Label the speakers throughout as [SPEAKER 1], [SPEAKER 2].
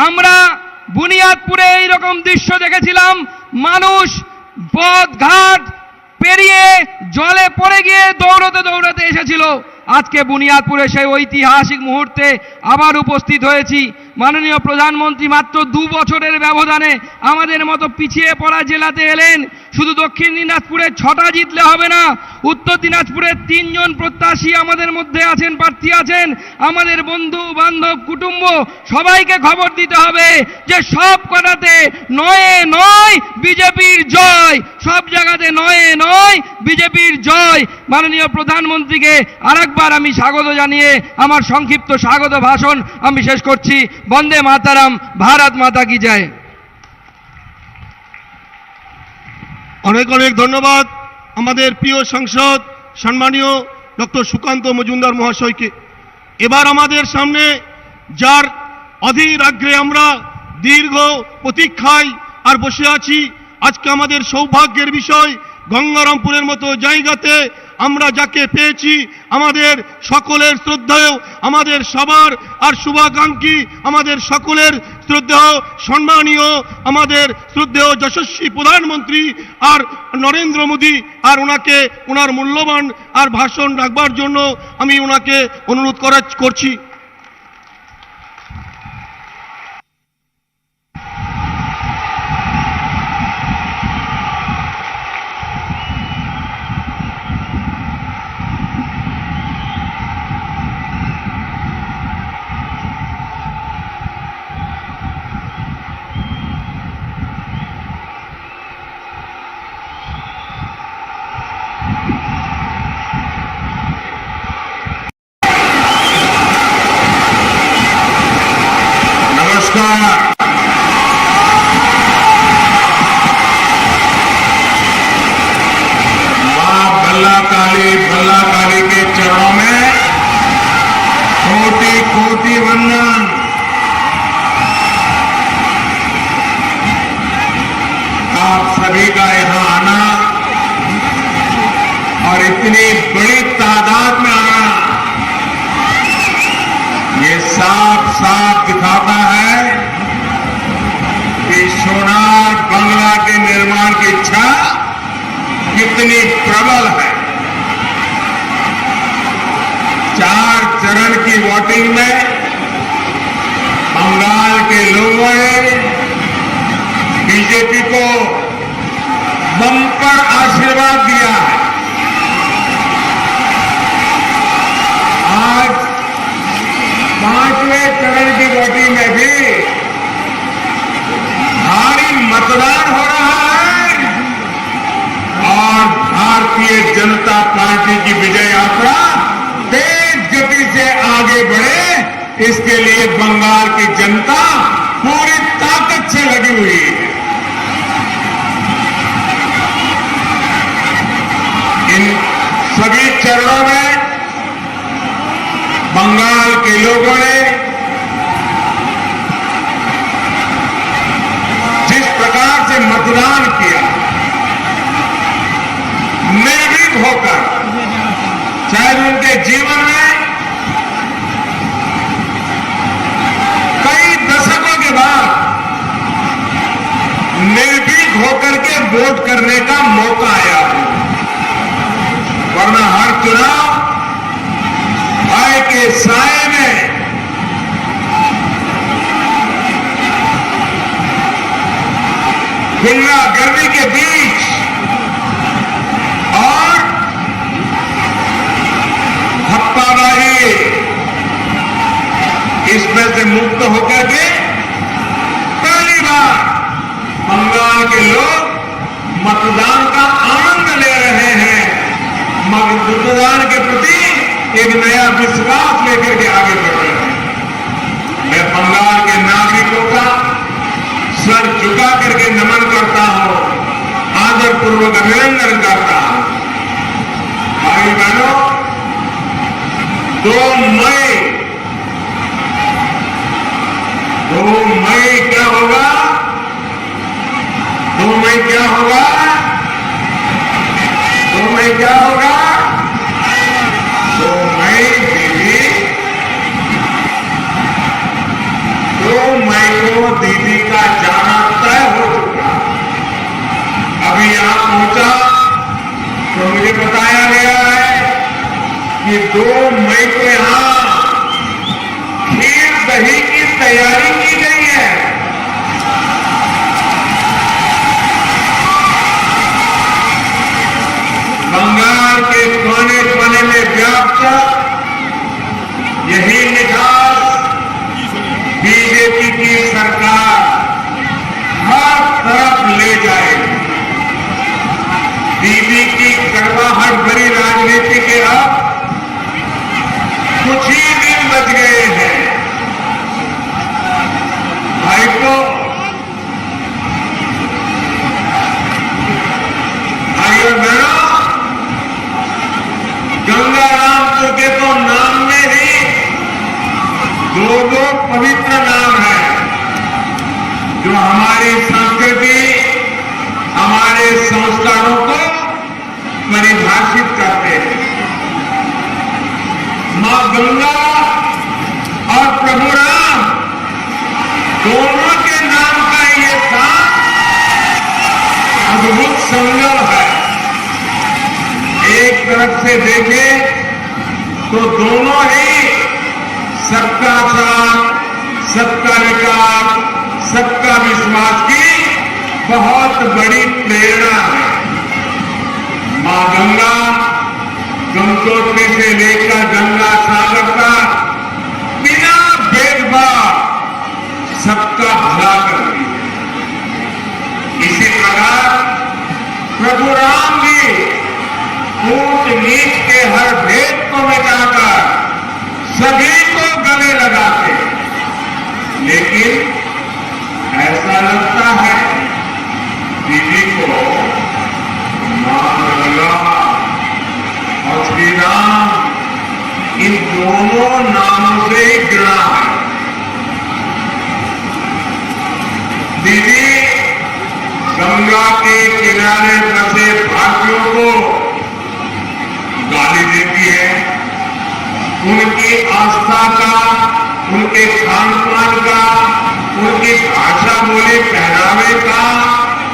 [SPEAKER 1] আমরা বুনিয়াদপুরে এইরকম দৃশ্য দেখেছিলাম, মানুষ পথ ঘাট পেরিয়ে জলে পড়ে গিয়ে দৌড়তে দৌড়তে এসেছিল। আজকে বুনিয়াদপুরে সেই ঐতিহাসিক মুহূর্তে আবার উপস্থিত হয়েছি। মাননীয় প্রধানমন্ত্রী মাত্র 2 বছরের ব্যবধানে আমাদের মতো পিছিয়ে পড়া জেলাতে এলেন। শুধু দক্ষিণ দিনাজপুরে 6টা জিতলে হবে না, উত্তর দিনাজপুরের 3 জন প্রত্যাশী আমাদের মধ্যে আছেন, প্রার্থী আছেন। আমাদের বন্ধু বান্ধব কুটুম্ব সবাইকে খবর দিতে হবে যে সব কটাতে 9-9 বিজেপির জয়, সব জায়গাতে 9-9 বিজেপির জয়। মাননীয় প্রধানমন্ত্রীকে আরেকবার আমি স্বাগত জানিয়ে আমার সংক্ষিপ্ত স্বাগত ভাষণ আমি শেষ করছি। বন্দে মাতারাম, ভারত মাতা কি জয়।
[SPEAKER 2] অনেক অনেক ধন্যবাদ আমাদের প্রিয় সাংসদ সম্মানীয় ডক্টর সুকান্ত মজুমদার মহাশয়কে। এবার আমাদের সামনে যার অধীর আগ্রহে আমরা দীর্ঘ প্রতীক্ষায় আর বসে আছি, আজকে আমাদের সৌভাগ্যের বিষয় গঙ্গারামপুরের মতো জায়গাতে আমরা যাকে পেয়েছি, আমাদের সকলের শ্রদ্ধেয়, আমাদের সবার আর শুভাকাঙ্ক্ষী, আমাদের সকলের শ্রদ্ধেয় সম্মানীয়, আমাদের শ্রদ্ধেয় যশস্বী প্রধানমন্ত্রী আর নরেন্দ্র মোদী, আর ওনাকে ওনার মূল্যবান আর ভাষণ রাখবার জন্য আমি ওনাকে অনুরোধ করছি।
[SPEAKER 3] मां भल्ला काली के चरणों में कोटि कोटि वंदन। आप सभी का यहां आना और इतनी बड़ी तादाद में आना, ये साफ साफ दिखाता है कि सोनार बंगला के निर्माण की इच्छा कितनी प्रबल है। 4 चरण की वोटिंग में बंगाल के लोगों ने बीजेपी को बम्पर आशीर्वाद दिया है। आज 5वें चरण की वोटिंग में भी भारी मतदान हो रहा है और भारतीय जनता पार्टी की विजय यात्रा तेज गति से आगे बढ़े, इसके लिए बंगाल की जनता पूरी ताकत से लगी हुई है। इन सभी चरणों में बंगाल के लोगों ने जिस प्रकार से मतदान किया, निर्भीक होकर, चाहे उनके जीवन में कई दशकों के बाद निर्भीक होकर के वोट करने का मौका आया, वरना हर चुनाव भय के साए में गुंडागर्दी के बीच और हप्पाबाजी, इसमें से मुक्त होकर के पहली बार बंगाल के लोग मतदान का आनंद ले रहे हैं, मतदान के प्रति एक नया विश्वास लेकर के आगे बढ़ रहे हैं। मैं बंगाल के नागरिकों का सर झुका करके नमन करता हूं, आदरपूर्वक अभिनंदन करता हूं। भाई बहनों, 2 मई क्या होगा? 2 मई क्या होगा? 2 मई क्या होगा? 2 मई 2 मई को दीदी का जाना तय हो चुका। अभी यहां पहुंचा तो मुझे बताया गया है कि 2 मई को यहां खीर दही की तैयारी की गई है। बंगाल के कोने कोने में व्याप्त यही मिठास बीजेपी की सरकार हर तरफ ले जाएगी। दीदी की कड़वाहट भरी राजनीति के अब कुछ ही दिन बच गए हैं। भाई को भाइयों बहनों, गंगारामपुर के तो नाम में ही 2 पवित्र नाम हैं जो हमारी संस्कृति, हमारे संस्कारों को परिभाषित करते हैं। मां गंगा और प्रभु राम दोनों के नाम का ये साथ अद्भुत संगम है। एक तरफ से देखें तो दोनों ही सबका साथ, सबका विकास, सबका विश्वास की बहुत बड़ी प्रेरणा है। मां गंगा गंगोत्री से लेकर गंगा सागर तक बिना भेदभाव सबका भला करती है। इसी प्रकार प्रभु राम भी ऊंच नीच के हर भेद को मिटाकर सभी को गले लगाते हैं। लेकिन ऐसा लगता है दीदी को मां गंगा और श्री राम इन दोनों नामों से ही घृणा है। दीदी गंगा के किनारे बसे भारतीयों को गाली देती है, उनकी आस्था का, उनके खान पान का, उनकी भाषा बोली पहनावे का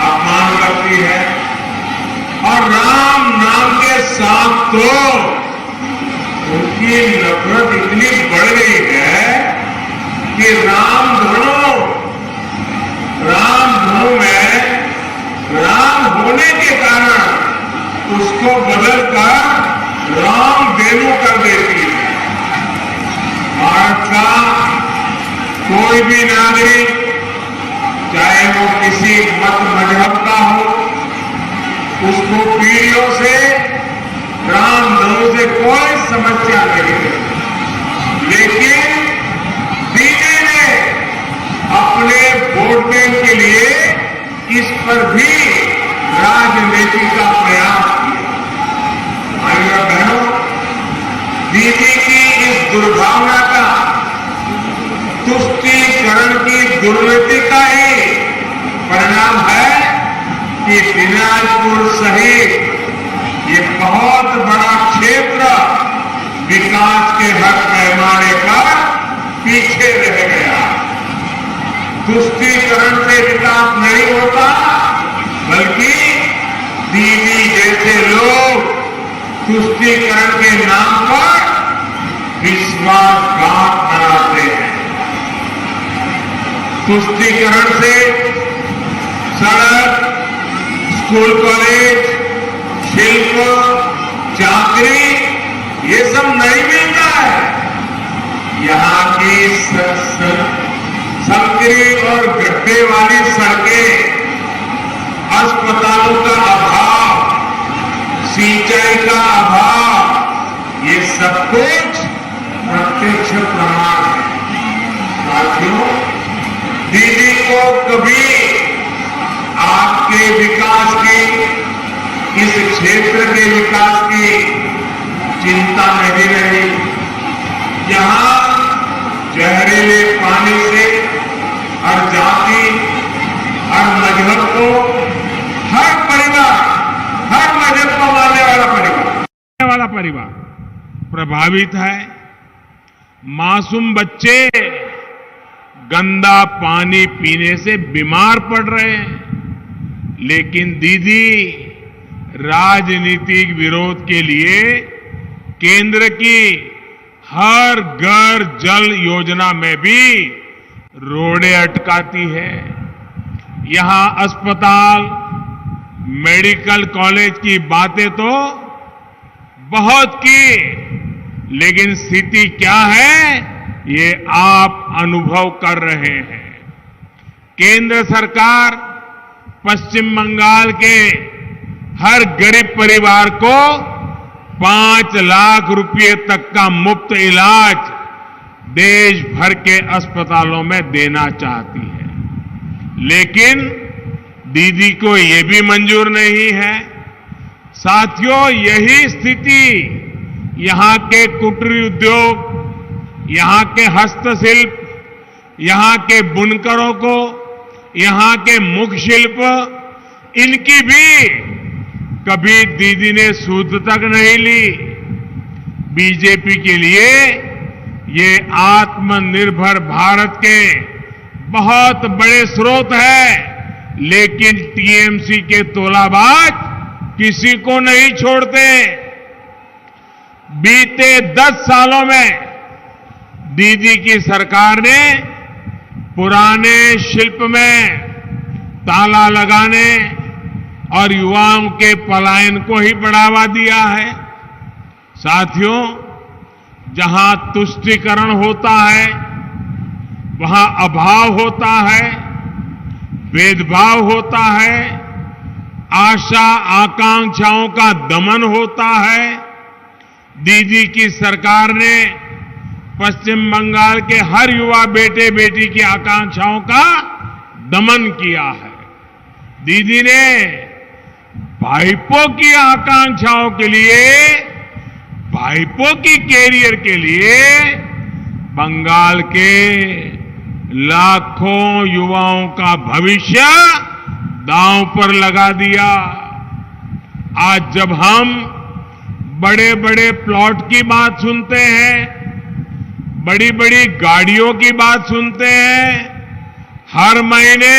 [SPEAKER 3] अपमान करती है। और राम नाम के साथ तो उनकी नफरत इतनी बढ़ गई है कि राम धनु में राम होने के कारण उसको बदलकर राम देनु कर देती है। भारत का कोई भी नागरिक, चाहे वो किसी मत मजहब का हो, उसको पीढ़ियों से राम धनु से कोई समस्या नहीं है। लेकिन दीदी ने अपने वोट बैंक के लिए इस पर भी राजनीति का प्रयास किया। भाइयों बहनों, दीदी की इस दुर्भावना का, तुष्टीकरण की दुर्नीति का ही परिणाम है कि दिनाजपुर सहित ये बहुत बड़ा क्षेत्र विकास के हर पैमाने पर पीछे रह गया। तुष्टीकरण से विकास नहीं होता, बल्कि दीदी जैसे लोग तुष्टीकरण के नाम पर विश्वासघात बनाते हैं। तुष्टीकरण से सड़क, स्कूल कॉलेज, शिल्प, चाकरी ये सब नहीं मिलता है। यहाँ की संकरी और गड्ढे वाली सड़कें, अस्पतालों का अभाव, सिंचाई का अभाव, ये सब कुछ प्रत्यक्ष प्रमाण है। साथियों, दीदी को कभी आपके विकास की, इस क्षेत्र के विकास की चिंता नहीं रही। यहां जहरीले पानी से हर जाति, हर मजहब को, हर परिवार, हर मजहब को मानने वाला परिवार प्रभावित है। मासूम बच्चे
[SPEAKER 4] गंदा पानी पीने से बीमार पड़ रहे हैं। लेकिन दीदी राजनीतिक विरोध के लिए केंद्र की हर घर जल योजना में भी रोड़े अटकाती है। यहां अस्पताल, मेडिकल कॉलेज की बातें तो बहुत की, लेकिन स्थिति क्या है ये आप अनुभव कर रहे हैं। केंद्र सरकार पश्चिम बंगाल के हर गरीब परिवार को 5 लाख रुपए तक का मुफ्त इलाज देश भर के अस्पतालों में देना चाहती है, लेकिन दीदी को ये भी मंजूर नहीं है। साथियों, यही स्थिति यहां के कुटीर उद्योग, यहां के हस्तशिल्प, यहां के बुनकरों को, यहां के मुख शिल्प, इनकी भी कभी दीदी ने सूद तक नहीं ली। बीजेपी के लिए ये आत्मनिर्भर भारत के बहुत बड़े स्रोत है, लेकिन टीएमसी के तोलाबाज किसी को नहीं छोड़ते। बीते 10 सालों में दीदी की सरकार ने पुराने शिल्प में ताला लगाने और युवाओं के पलायन को ही बढ़ावा दिया है। साथियों, जहां तुष्टीकरण होता है वहां अभाव होता है, भेदभाव होता है, आशा आकांक्षाओं का दमन होता है। दीदी की सरकार ने पश्चिम बंगाल के हर युवा बेटे बेटी की आकांक्षाओं का दमन किया है। दीदी ने भाइपों की आकांक्षाओं के लिए, भाइपों की कैरियर के लिए बंगाल के लाखों युवाओं का भविष्य दांव पर लगा दिया। आज जब हम बड़े बड़े प्लॉट की बात सुनते हैं, बड़ी बड़ी गाड़ियों की बात सुनते हैं, हर महीने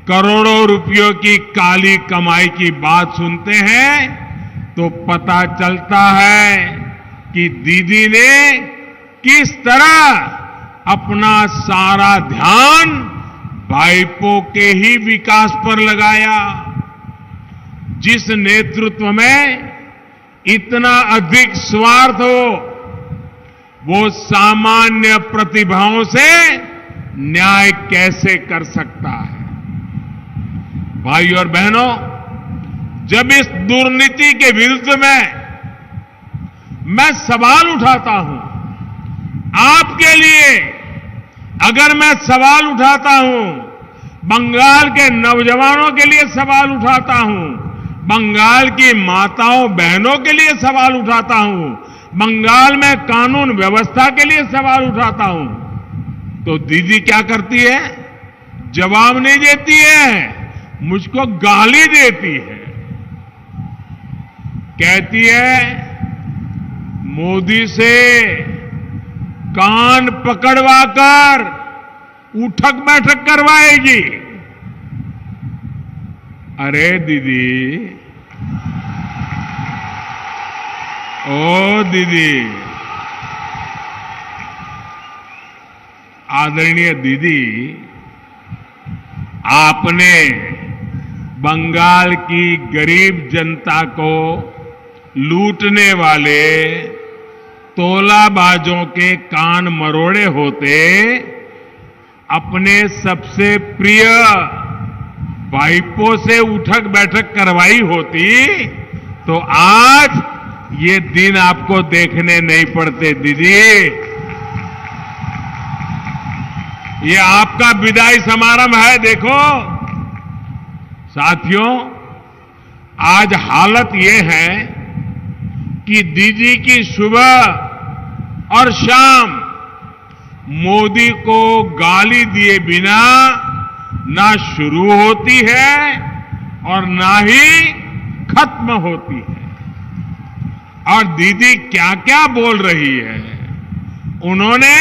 [SPEAKER 4] करोड़ों रुपयों की काली कमाई की बात सुनते हैं, तो पता चलता है कि दीदी ने किस तरह अपना सारा ध्यान भाइपों के ही विकास पर लगाया। जिस नेतृत्व में इतना अधिक स्वार्थ हो, वो सामान्य प्रतिभाओं से न्याय कैसे कर सकता है? भाई और बहनों, जब इस दुर्नीति के विरुद्ध में मैं सवाल उठाता हूं, आपके लिए अगर मैं सवाल उठाता हूं, बंगाल के नौजवानों के लिए सवाल उठाता हूं, बंगाल की माताओं बहनों के लिए सवाल उठाता हूं, बंगाल में कानून व्यवस्था के लिए सवाल उठाता हूं, तो दीदी क्या करती है? जवाब नहीं देती है, मुझको गाली देती है। कहती है मोदी से कान पकड़वाकर उठक बैठक करवाएगी। अरे दीदी, ओ दीदी, आदरणीय दीदी, आपने बंगाल की गरीब जनता को लूटने वाले तोलाबाजों के कान मरोड़े होते अपने सबसे प्रिय भाइपों से उठक बैठक करवाई होती, तो आज ये दिन आपको देखने नहीं पड़ते। दीदी, ये आपका विदाई समारोह है। देखो साथियों, आज हालत ये है कि दीदी की सुबह और शाम मोदी को गाली दिए बिना ना शुरू होती है और ना ही खत्म होती है। और दीदी क्या क्या बोल रही है, उन्होंने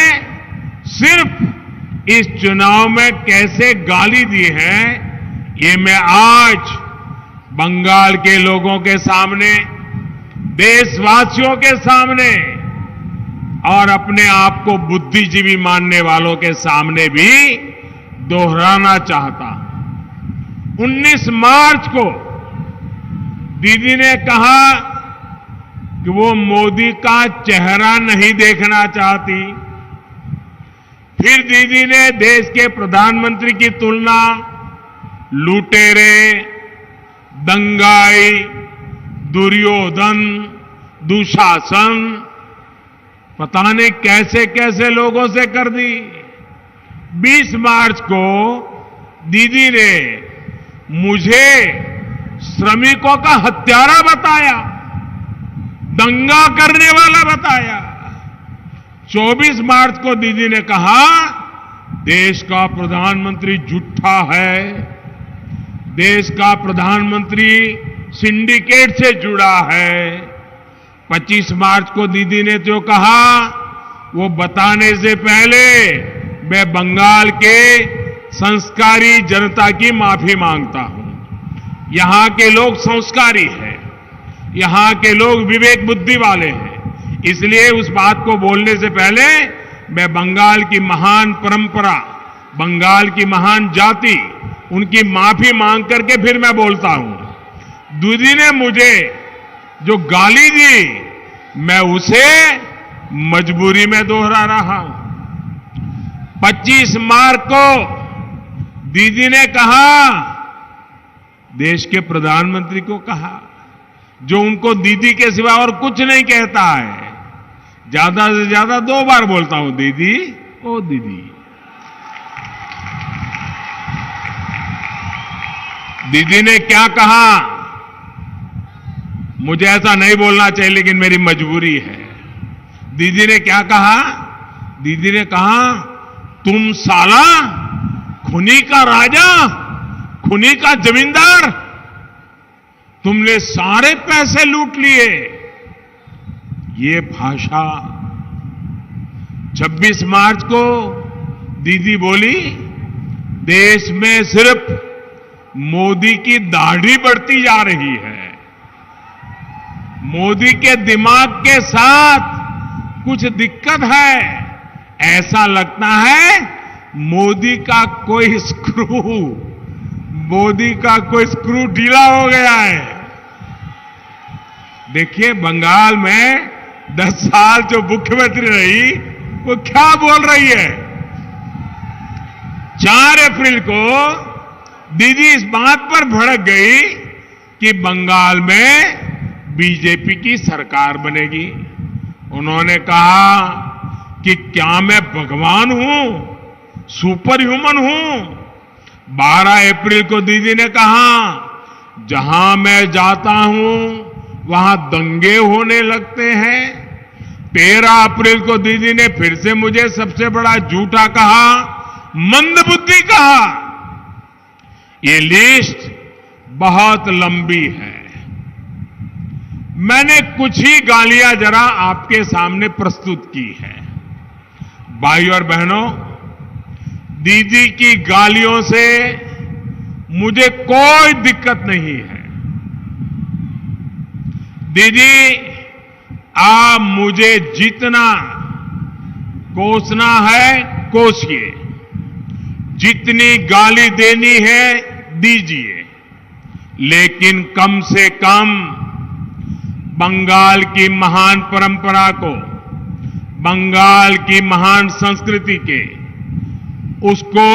[SPEAKER 4] सिर्फ इस चुनाव में कैसे गाली दी है, ये मैं आज बंगाल के लोगों के सामने, देशवासियों के सामने और अपने आप को बुद्धिजीवी मानने वालों के सामने भी दोहराना चाहता हूं। 19 मार्च को दीदी ने कहा कि वो मोदी का चेहरा नहीं देखना चाहती। फिर दीदी ने देश के प्रधानमंत्री की तुलना लुटेरे, दंगाई, दुर्योधन, दुशासन, पता नहीं कैसे कैसे लोगों से कर दी। 20 मार्च को दीदी ने मुझे श्रमिकों का हत्यारा बताया, दंगा करने वाला बताया। 24 मार्च को दीदी ने कहा देश का प्रधानमंत्री झूठा है, देश का प्रधानमंत्री सिंडिकेट से जुड़ा है। 25 मार्च को दीदी ने जो कहा वो बताने से पहले मैं बंगाल के संस्कारी जनता की माफी मांगता हूं। यहां के लोग संस्कारी हैं, यहां के लोग विवेक बुद्धि वाले हैं, इसलिए उस बात को बोलने से पहले मैं बंगाल की महान परंपरा, बंगाल की महान जाति, उनकी माफी मांग करके फिर मैं बोलता हूं। दीदी ने मुझे जो गाली दी, मैं उसे मजबूरी में दोहरा रहा हूं। 25 मार्च को दीदी ने कहा, देश के प्रधानमंत्री को कहा, जो उनको दीदी के सिवा और कुछ नहीं कहता है, ज्यादा से ज्यादा 2 बार बोलता हूं, दीदी, ओ दीदी। दीदी ने क्या कहा, मुझे ऐसा नहीं बोलना चाहिए लेकिन मेरी मजबूरी है। दीदी ने क्या कहा, दीदी ने कहा तुम साला खुनी का राजा, खुनी का जमींदार, तुमने सारे पैसे लूट लिए। ये भाषा 26 मार्च को दीदी बोली, देश में सिर्फ मोदी की दाढ़ी बढ़ती जा रही है, मोदी के दिमाग के साथ कुछ दिक्कत है, ऐसा लगता है मोदी का कोई स्क्रू ढीला हो गया है। देखिए बंगाल में 10 साल जो मुख्यमंत्री रही वो क्या बोल रही है। 4 अप्रैल को दीदी इस बात पर भड़क गई कि बंगाल में बीजेपी की सरकार बनेगी। उन्होंने कहा कि क्या मैं भगवान हूं, सुपर ह्यूमन हूं। 12 अप्रैल को दीदी ने कहा जहां मैं जाता हूं वहां दंगे होने लगते हैं। 13 अप्रैल को दीदी ने फिर से मुझे सबसे बड़ा झूठा कहा, मंदबुद्धि कहा। ये लिस्ट बहुत लंबी है, मैंने कुछ ही गालियां जरा आपके सामने प्रस्तुत की है। भाइयों और बहनों, दीदी की गालियों से मुझे कोई दिक्कत नहीं है। दीदी, आप मुझे जितना कोसना है कोसिए, जितनी गाली देनी है दीजिए, लेकिन कम से कम बंगाल की महान परंपरा को, बंगाल की महान संस्कृति के, उसको,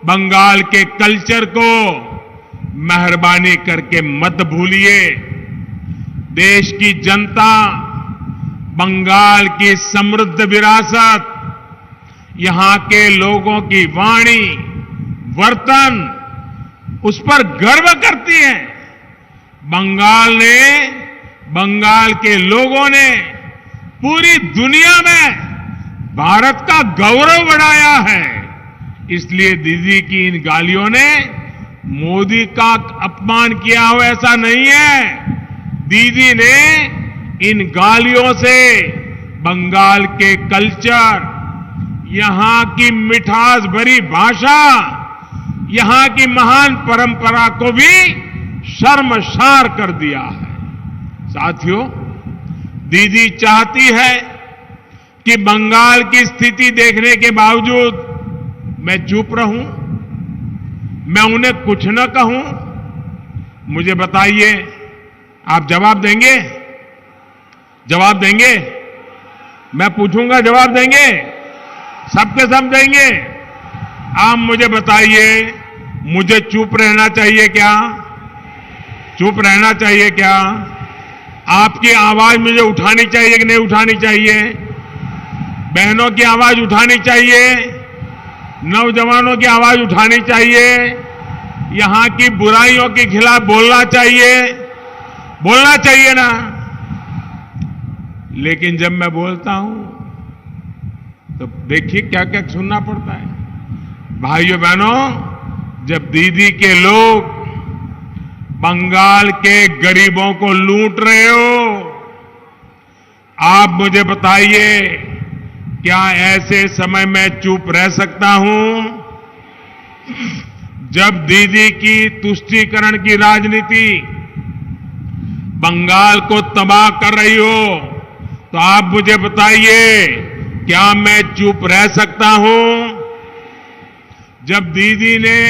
[SPEAKER 4] बंगाल के कल्चर को मेहरबानी करके मत भूलिए। देश की जनता बंगाल की समृद्ध विरासत, यहां के लोगों की वाणी, वर्तन, उस पर गर्व करती है। बंगाल के लोगों ने पूरी दुनिया में भारत का गौरव बढ़ाया है। इसलिए दीदी की इन गालियों ने मोदी का अपमान किया हो ऐसा नहीं है। दीदी ने इन गालियों से बंगाल के कल्चर, यहां की मिठास भरी भाषा, यहां की महान परंपरा को भी शर्मसार कर दिया है। साथियों, दीदी चाहती है कि बंगाल की स्थिति देखने के बावजूद मैं चुप रहूं, मैं उन्हें कुछ न कहूं। मुझे बताइए, आप जवाब देंगे? जवाब देंगे? मैं पूछूंगा, जवाब देंगे? सबके सब देंगे? आप मुझे बताइए, मुझे चुप रहना चाहिए क्या? चुप रहना चाहिए क्या? आपकी आवाज मुझे उठानी चाहिए कि नहीं उठानी चाहिए? बहनों की आवाज उठानी चाहिए, नौजवानों की आवाज उठानी चाहिए, यहां की बुराइयों के खिलाफ बोलना चाहिए, बोलना चाहिए ना। लेकिन जब मैं बोलता हूं तो देखिए क्या क्या सुनना पड़ता है। भाइयों बहनों, जब दीदी के लोग बंगाल के गरीबों को लूट रहे हो, आप मुझे बताइए, क्या ऐसे समय में चुप रह सकता हूं? जब दीदी की तुष्टीकरण की राजनीति बंगाल को तबाह कर रही हो, तो आप मुझे बताइए, क्या मैं चुप रह सकता हूं? जब दीदी ने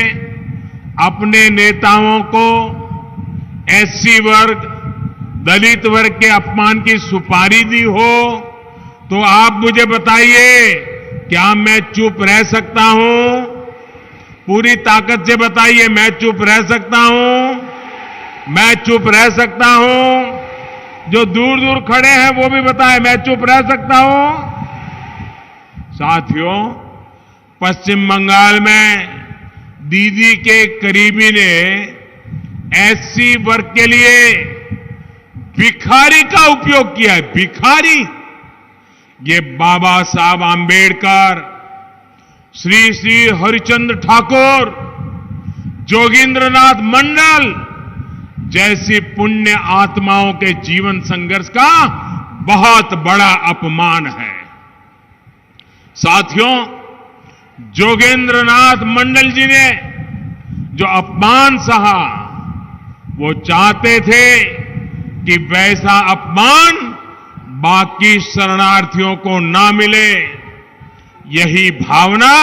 [SPEAKER 4] अपने नेताओं को एससी वर्ग, दलित वर्ग के अपमान की सुपारी दी हो, तो आप मुझे बताइए, क्या मैं चुप रह सकता हूं? पूरी ताकत से बताइए, मैं चुप रह सकता हूं? मैं चुप रह सकता हूं? जो दूर दूर खड़े हैं वो भी बताएं, मैं चुप रह सकता हूं? साथियों, पश्चिम बंगाल में दीदी के करीबी ने एससी वर्ग के लिए भिखारी का उपयोग किया है। भिखारी, ये बाबा साहब आंबेडकर, श्री श्री हरिचंद्र ठाकुर, जोगेंद्रनाथ मंडल जैसी पुण्य आत्माओं के जीवन संघर्ष का बहुत बड़ा अपमान है। साथियों, जोगेंद्रनाथ मंडल जी ने जो अपमान सहा, वो चाहते थे कि वैसा अपमान बाकी शरणार्थियों को ना मिले। यही भावना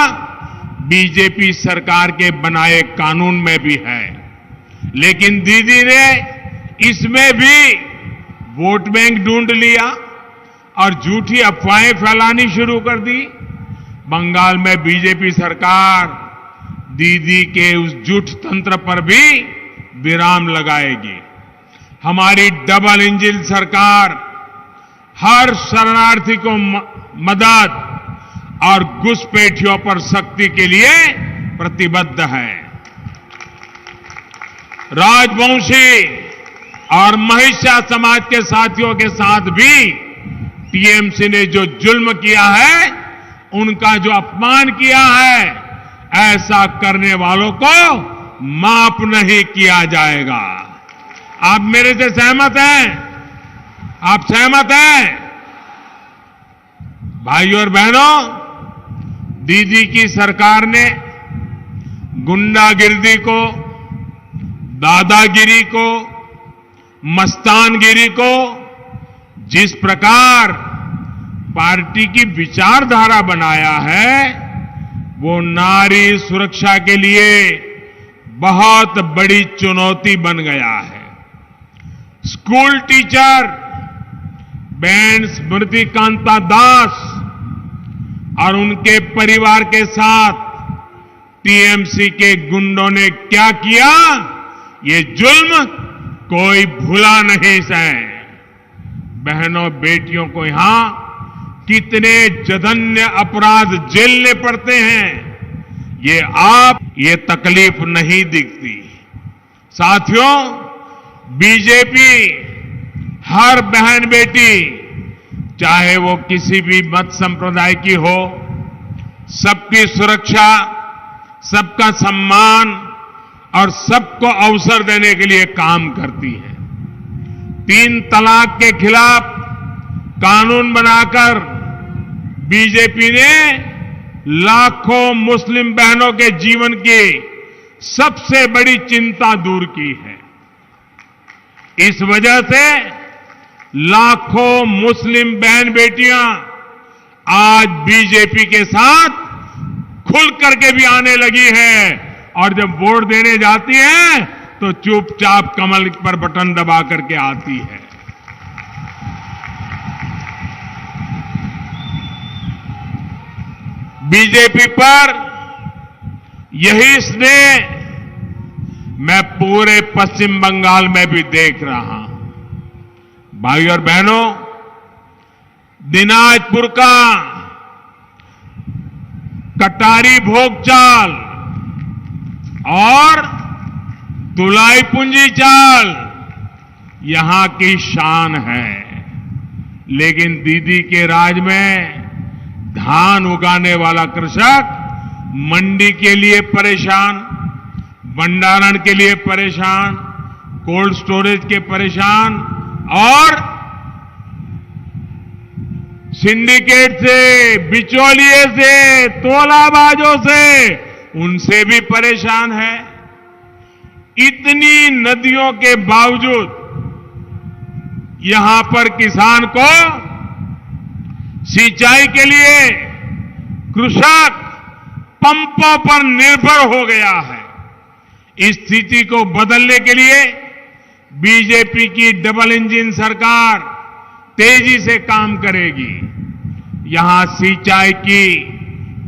[SPEAKER 4] बीजेपी सरकार के बनाए कानून में भी है। लेकिन दीदी ने इसमें भी वोट बैंक ढूंढ लिया और झूठी अफवाहें फैलानी शुरू कर दी। बंगाल में बीजेपी सरकार दीदी के उस झूठ तंत्र पर भी विराम लगाएगी। हमारी डबल इंजन सरकार हर शरणार्थी को मदद और घुसपैठियों पर सख्ती के लिए प्रतिबद्ध है। राजवंशी और महिषा समाज के साथियों के साथ भी टीएमसी ने जो जुल्म किया है, उनका जो अपमान किया है, ऐसा करने वालों को माफ नहीं किया जाएगा। आप मेरे से सहमत हैं? आप सहमत हैं? भाइयों और बहनों, दीदी की सरकार ने गुंडागिर्दी को, दादागिरी को, मस्तानगिरी को जिस प्रकार पार्टी की विचारधारा बनाया है, वो नारी सुरक्षा के लिए बहुत बड़ी चुनौती बन गया है। स्कूल टीचर बहन स्मृति कांता दास और उनके परिवार के साथ टीएमसी के गुंडों ने क्या किया, ये जुल्म कोई भुला नहीं सके। बहनों बेटियों को यहां कितने जघन्य अपराध झेलने पड़ते हैं, ये तकलीफ नहीं दिखती। साथियों, बीजेपी हर बहन बेटी, चाहे वो किसी भी मत संप्रदाय की हो, सबकी सुरक्षा, सबका सम्मान और सबको अवसर देने के लिए काम करती है। 3 तलाक के खिलाफ कानून बनाकर बीजेपी ने लाखों मुस्लिम बहनों के जीवन की सबसे बड़ी चिंता दूर की है। इस वजह से लाखों मुस्लिम बहन बेटियां आज बीजेपी के साथ खुल करके भी आने लगी हैं और जब वोट देने जाती हैं तो चुपचाप कमल पर बटन दबा करके आती है। बीजेपी पर यही स्नेह मैं पूरे पश्चिम बंगाल में भी देख रहा हूं। भाई और बहनों, दिनाजपुर का कटारी भोग चाल और तुलाई पुंजी चाल यहां की शान है, लेकिन दीदी के राज में धान उगाने वाला कृषक मंडी के लिए परेशान, भंडारण के लिए परेशान, कोल्ड स्टोरेज के परेशान और सिंडिकेट से, बिचौलिए से, तोलाबाजों से, उनसे भी परेशान है। इतनी नदियों के बावजूद यहां पर किसान को सिंचाई के लिए कृषक पंपों पर निर्भर हो गया है। इस स्थिति को बदलने के लिए बीजेपी की डबल इंजन सरकार तेजी से काम करेगी। यहां सिंचाई की,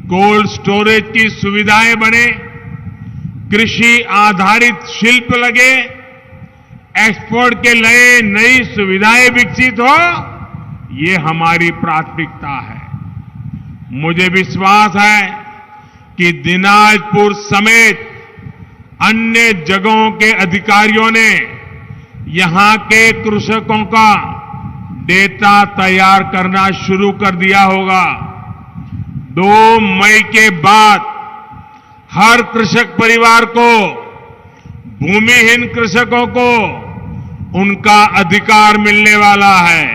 [SPEAKER 4] कोल्ड स्टोरेज की सुविधाएं बने, कृषि आधारित शिल्प लगे, एक्सपोर्ट के लिए नई सुविधाएं विकसित हो, ये हमारी प्राथमिकता है। मुझे विश्वास है कि दिनाजपुर समेत अन्य जगहों के अधिकारियों ने यहां के कृषकों का डेटा तैयार करना शुरू कर दिया होगा। 2 मई के बाद हर कृषक परिवार को, भूमिहीन कृषकों को उनका अधिकार मिलने वाला है।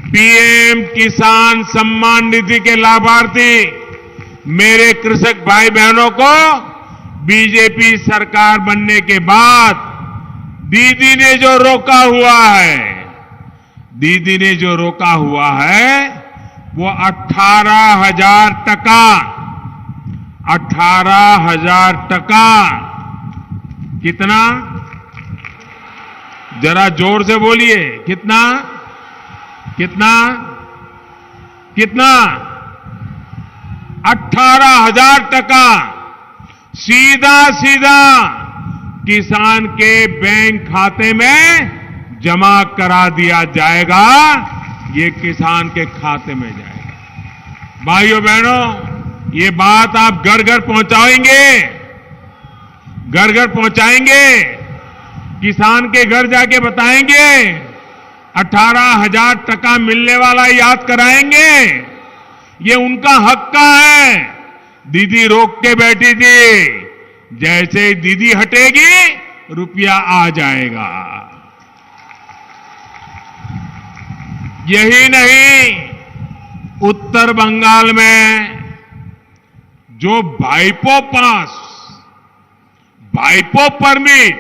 [SPEAKER 4] पीएम किसान सम्मान निधि के लाभार्थी मेरे कृषक भाई बहनों को बीजेपी सरकार बनने के बाद दीदी ने जो रोका हुआ है, दीदी ने जो रोका हुआ है वो 18,000 टका, 18,000 टका। कितना? जरा जोर से बोलिए, कितना कितना कितना? 18,000 टका सीधा सीधा किसान के बैंक खाते में जमा करा दिया जाएगा। ये किसान के खाते में जाएगा। भाइयों बहनों, ये बात आप घर घर पहुंचाएंगे, घर घर पहुंचाएंगे, किसान के घर जाके बताएंगे, 18,000 टका मिलने वाला याद कराएंगे। ये उनका हक का है। दीदी रोक के बैठी थी, जैसे दीदी हटेगी रुपया आ जाएगा। यही नहीं, उत्तर बंगाल में जो भाइपो पास, भाइपो परमिट,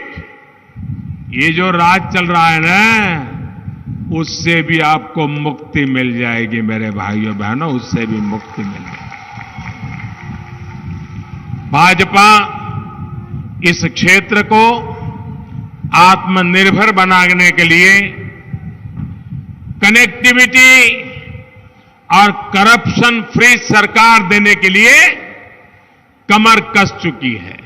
[SPEAKER 4] ये जो राज चल रहा है ना, उससे भी आपको मुक्ति मिल जाएगी मेरे भाइयों बहनों, उससे भी मुक्ति मिल जाएगी। भाजपा इस क्षेत्र को आत्मनिर्भर बनाने के लिए कनेक्टिविटी और करप्शन फ्री सरकार देने के लिए कमर कस चुकी है।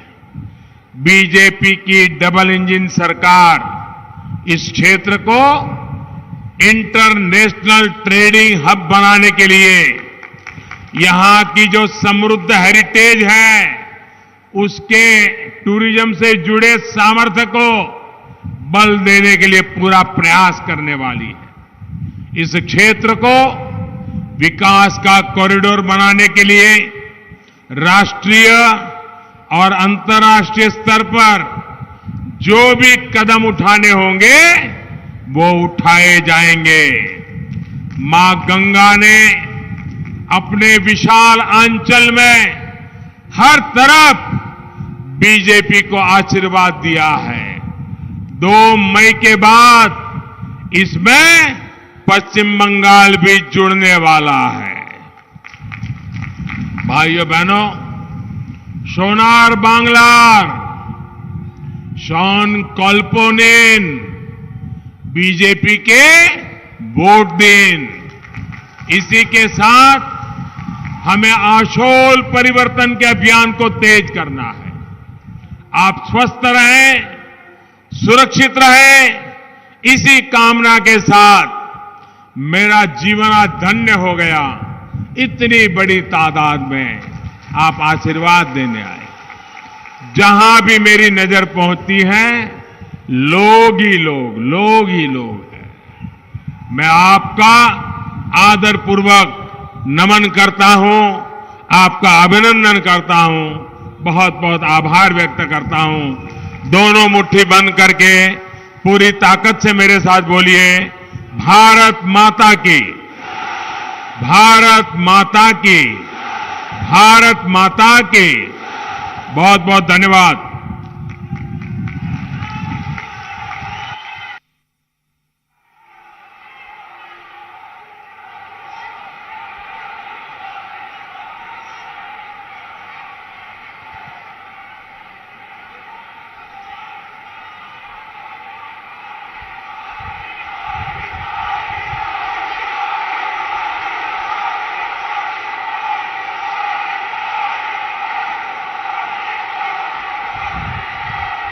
[SPEAKER 4] बीजेपी की डबल इंजन सरकार इस क्षेत्र को इंटरनेशनल ट्रेडिंग हब बनाने के लिए, यहां की जो समृद्ध हेरिटेज है उसके टूरिज्म से जुड़े सामर्थ्य को बल देने के लिए पूरा प्रयास करने वाली है। इस क्षेत्र को विकास का कॉरिडोर बनाने के लिए राष्ट्रीय और अंतर्राष्ट्रीय स्तर पर जो भी कदम उठाने होंगे वो उठाए जाएंगे। मां गंगा ने अपने विशाल अंचल में हर तरफ बीजेपी को आशीर्वाद दिया है। 2 मई के बाद इसमें पश्चिम बंगाल भी जुड़ने वाला है। भाइयों बहनों, सोनार बांग्लार, शॉन कल्पोनेन बीजेपी के वोट दिन। इसी के साथ हमें आशोल परिवर्तन के अभियान को तेज करना है। आप स्वस्थ रहें, सुरक्षित रहें, इसी कामना के साथ मेरा जीवन आज धन्य हो गया। इतनी बड़ी तादाद में आप आशीर्वाद देने आए। जहां भी मेरी नजर पहुंचती है, लोग ही लोग हैं। मैं आपका आदरपूर्वक नमन करता हूं, आपका अभिनंदन करता हूं, बहुत बहुत आभार व्यक्त करता हूं। दोनों मुट्ठी बंद करके पूरी ताकत से मेरे साथ बोलिए, भारत माता की, भारत माता की, भारत माता की। बहुत बहुत धन्यवाद।